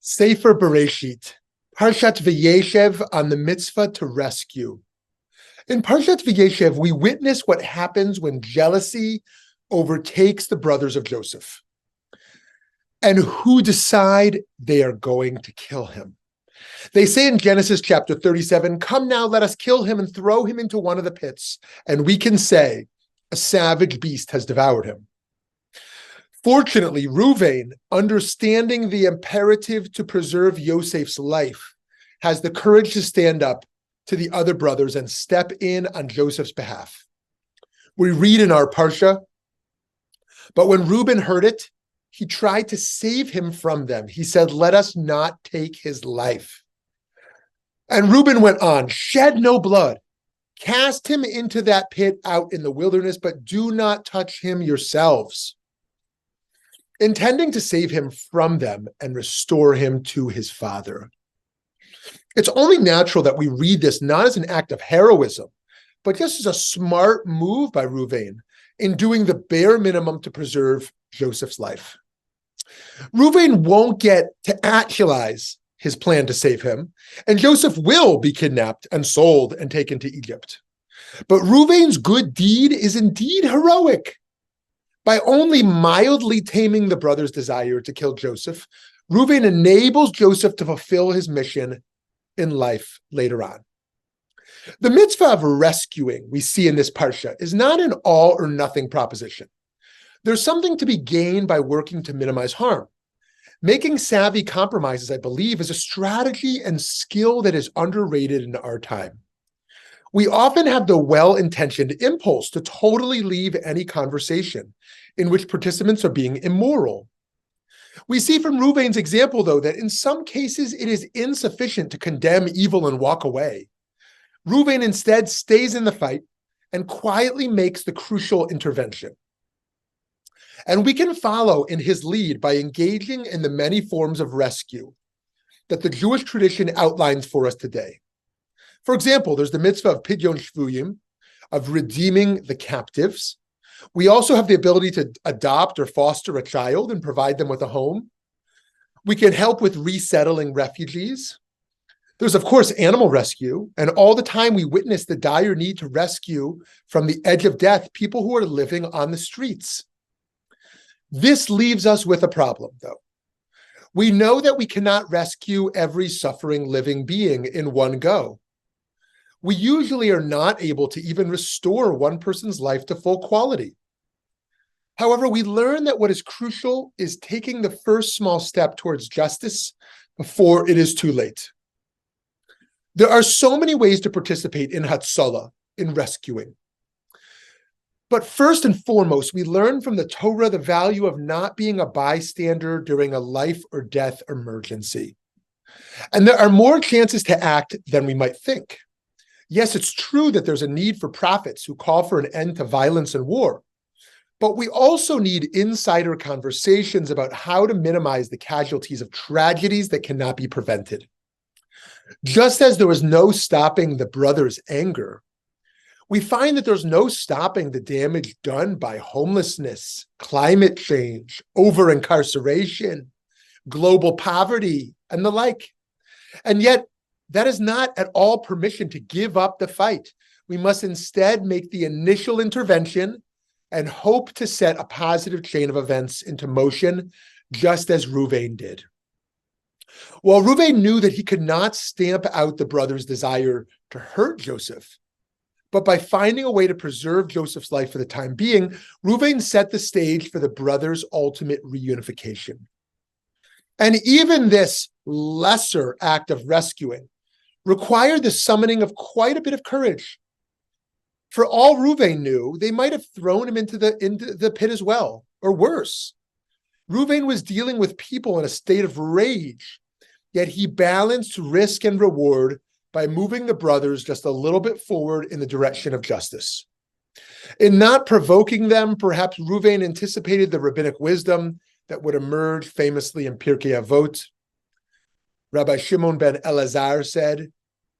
Sefer Bereshit, Parshat Vayeshev on the mitzvah to rescue. In Parshat Vayeshev, we witness what happens when jealousy overtakes the brothers of Joseph, and who decide they are going to kill him. They say in Genesis chapter 37, "Come now, let us kill him and throw him into one of the pits, and we can say, a savage beast has devoured him." Fortunately, Reuven, understanding the imperative to preserve Yosef's life, has the courage to stand up to the other brothers and step in on Joseph's behalf. We read in our Parsha, "But when Reuben heard it, he tried to save him from them. He said, 'Let us not take his life.' And Reuben went on, 'Shed no blood. Cast him into that pit out in the wilderness, but do not touch him yourselves," intending to save him from them and restore him to his father. It's only natural that we read this not as an act of heroism, but just as a smart move by Reuven in doing the bare minimum to preserve Joseph's life. Reuven won't get to actualize his plan to save him, and Joseph will be kidnapped and sold and taken to Egypt. But Reuven's good deed is indeed heroic. By only mildly taming the brothers' desire to kill Joseph, Reuven enables Joseph to fulfill his mission in life later on. The mitzvah of rescuing we see in this parsha is not an all or nothing proposition. There's something to be gained by working to minimize harm. Making savvy compromises, I believe, is a strategy and skill that is underrated in our time. We often have the well-intentioned impulse to totally leave any conversation in which participants are being immoral. We see from Reuven's example, though, that in some cases it is insufficient to condemn evil and walk away. Reuven instead stays in the fight and quietly makes the crucial intervention. And we can follow in his lead by engaging in the many forms of rescue that the Jewish tradition outlines for us today. For example, there's the mitzvah of pidyon shvuyim, of redeeming the captives. We also have the ability to adopt or foster a child and provide them with a home. We can help with resettling refugees. There's, of course, animal rescue, and all the time we witness the dire need to rescue from the edge of death people who are living on the streets. This leaves us with a problem, though. We know that we cannot rescue every suffering living being in one go. We usually are not able to even restore one person's life to full quality. However, we learn that what is crucial is taking the first small step towards justice before it is too late. There are so many ways to participate in Hatzalah, in rescuing. But first and foremost, we learn from the Torah the value of not being a bystander during a life or death emergency. And there are more chances to act than we might think. Yes, it's true that there's a need for prophets who call for an end to violence and war. But we also need insider conversations about how to minimize the casualties of tragedies that cannot be prevented. Just as there was no stopping the brothers' anger, we find that there's no stopping the damage done by homelessness, climate change, over-incarceration, global poverty, and the like. And yet, that is not at all permission to give up the fight. We must instead make the initial intervention and hope to set a positive chain of events into motion, just as Reuven did. While Reuven knew that he could not stamp out the brothers' desire to hurt Joseph, but by finding a way to preserve Joseph's life for the time being, Reuven set the stage for the brothers' ultimate reunification. And even this lesser act of rescuing required the summoning of quite a bit of courage. For all Reuven knew, they might have thrown him into the pit as well, or worse. Reuven was dealing with people in a state of rage, yet he balanced risk and reward by moving the brothers just a little bit forward in the direction of justice. In not provoking them, perhaps Reuven anticipated the rabbinic wisdom that would emerge famously in Pirkei Avot. Rabbi Shimon ben Elazar said,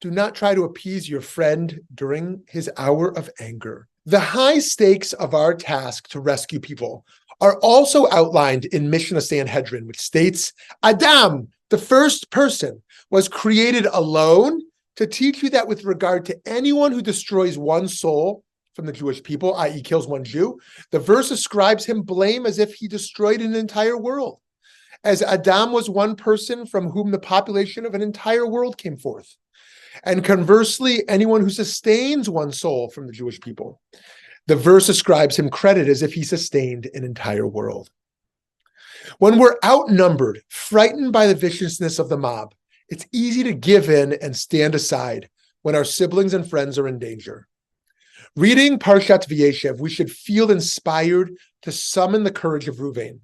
"Do not try to appease your friend during his hour of anger." The high stakes of our task to rescue people are also outlined in Mishnah Sanhedrin, which states, Adam, the first person, was created alone to teach you that with regard to anyone who destroys one soul from the Jewish people, i.e. kills one Jew, the verse ascribes him blame as if he destroyed an entire world, as Adam was one person from whom the population of an entire world came forth. And conversely, anyone who sustains one soul from the Jewish people, the verse ascribes him credit as if he sustained an entire world. When we're outnumbered, frightened by the viciousness of the mob, it's easy to give in and stand aside when our siblings and friends are in danger. Reading Parshat Vayeshev, we should feel inspired to summon the courage of Ruvain,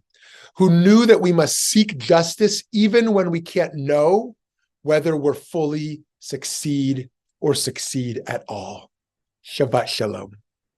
who knew that we must seek justice even when we can't know whether we're fully succeed or succeed at all. Shabbat Shalom.